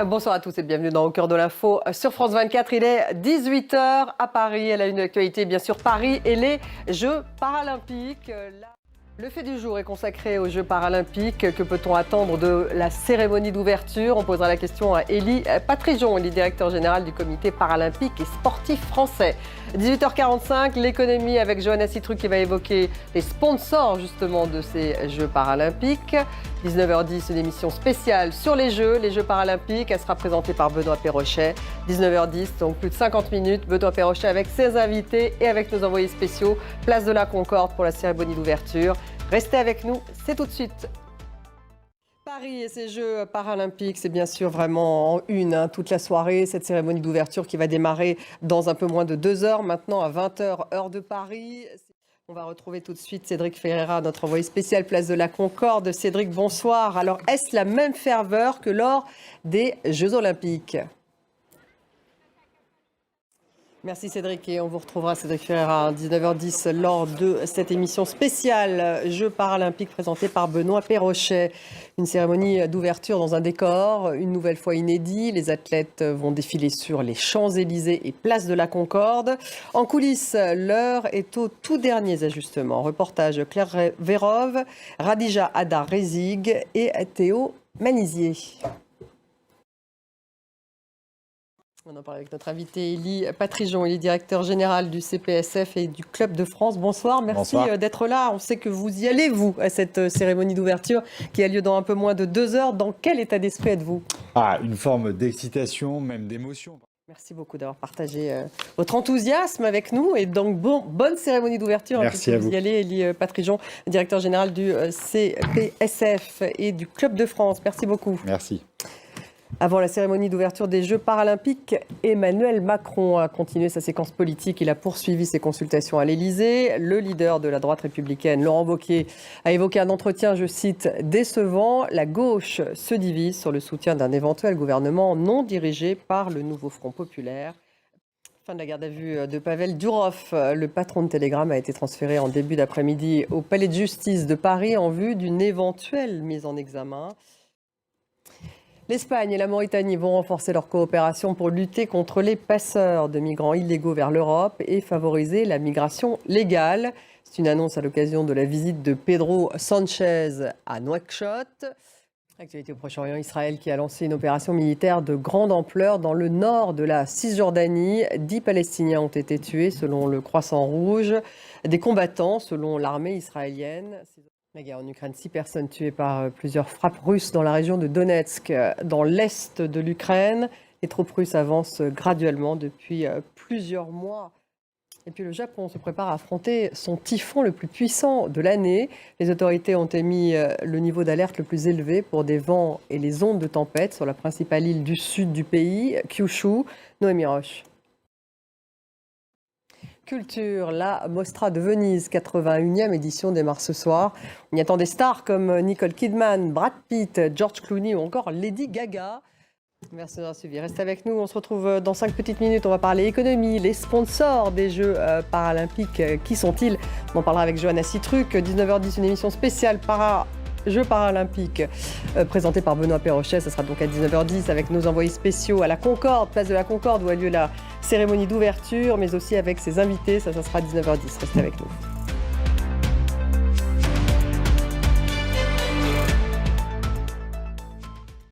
Bonsoir à tous et bienvenue dans Au cœur de l'info sur France 24. Il est 18 h à Paris. Elle a une actualité, bien sûr, Paris et les Jeux paralympiques. Le fait du jour est consacré aux Jeux paralympiques. Que peut-on attendre de la cérémonie d'ouverture? On posera la question à Élie Patrijon, il est directeur général du comité paralympique et sportif français. 18h45, l'économie avec Johanna Citruc qui va évoquer les sponsors justement de ces Jeux paralympiques. 19h10, une émission spéciale sur les Jeux paralympiques. Elle sera présentée par Benoît Perrochet. 19h10, donc plus de 50 minutes. Benoît Perrochet avec ses invités et avec nos envoyés spéciaux. Place de la Concorde pour la cérémonie d'ouverture. Restez avec nous, c'est tout de suite. Paris et ses Jeux paralympiques, c'est bien sûr vraiment en une toute la soirée. Cette cérémonie d'ouverture qui va démarrer dans un peu moins de 2 heures, maintenant à 20 h heure de Paris. On va retrouver tout de suite Cédric Ferreira, notre envoyé spécial place de la Concorde. Cédric, bonsoir. Alors, est-ce la même ferveur que lors des Jeux olympiques ? Merci Cédric et on vous retrouvera Cédric Ferreira à 19h10 lors de cette émission spéciale Jeux paralympiques présentée par Benoît Perrochet. Une cérémonie d'ouverture dans un décor, une nouvelle fois inédit. Les athlètes vont défiler sur les Champs-Élysées et place de la Concorde. En coulisses, l'heure est aux tout derniers ajustements. Reportage Claire Vérove, Radija Hadar-Rezig et Théo Manizier. On en parle avec notre invité Élie Patrijon, il est directeur général du CPSF et du Club de France. Bonsoir, merci d'être là. On sait que vous y allez, vous, à cette cérémonie d'ouverture qui a lieu dans un peu moins de 2 heures. Dans quel état d'esprit êtes-vous ? Une forme d'excitation, même d'émotion. Merci beaucoup d'avoir partagé votre enthousiasme avec nous. Et donc, bonne cérémonie d'ouverture. Merci à vous. Vous y allez, Élie Patrijon, directeur général du CPSF et du Club de France. Merci beaucoup. Merci. Avant la cérémonie d'ouverture des Jeux paralympiques, Emmanuel Macron a continué sa séquence politique. Il a poursuivi ses consultations à l'Élysée. Le leader de la droite républicaine, Laurent Wauquiez, a évoqué un entretien, je cite, « décevant ». La gauche se divise sur le soutien d'un éventuel gouvernement non dirigé par le nouveau Front populaire. Fin de la garde à vue de Pavel Durov. Le patron de Telegram a été transféré en début d'après-midi au palais de justice de Paris en vue d'une éventuelle mise en examen. L'Espagne et la Mauritanie vont renforcer leur coopération pour lutter contre les passeurs de migrants illégaux vers l'Europe et favoriser la migration légale. C'est une annonce à l'occasion de la visite de Pedro Sanchez à Nouakchott. Actualité au Proche-Orient, Israël qui a lancé une opération militaire de grande ampleur dans le nord de la Cisjordanie. 10 Palestiniens ont été tués selon le Croissant Rouge, des combattants selon l'armée israélienne. La guerre en Ukraine, 6 personnes tuées par plusieurs frappes russes dans la région de Donetsk, dans l'est de l'Ukraine. Les troupes russes avancent graduellement depuis plusieurs mois. Et puis le Japon se prépare à affronter son typhon le plus puissant de l'année. Les autorités ont émis le niveau d'alerte le plus élevé pour des vents et les ondes de tempête sur la principale île du sud du pays, Kyushu. Noémie Roche. Culture, la Mostra de Venise, 81e édition démarre ce soir. On y attend des stars comme Nicole Kidman, Brad Pitt, George Clooney ou encore Lady Gaga. Merci d'avoir suivi. Restez avec nous. On se retrouve dans 5 petites minutes. On va parler économie, les sponsors des Jeux paralympiques. Qui sont-ils ? On en parlera avec Johanna Citruc. 19h10, une émission spéciale Jeux paralympiques présentée par Benoît Perrochet. Ce sera donc à 19h10 avec nos envoyés spéciaux à la Concorde, place de la Concorde où a lieu la cérémonie d'ouverture, mais aussi avec ses invités. Ça sera à 19h10. Restez avec nous.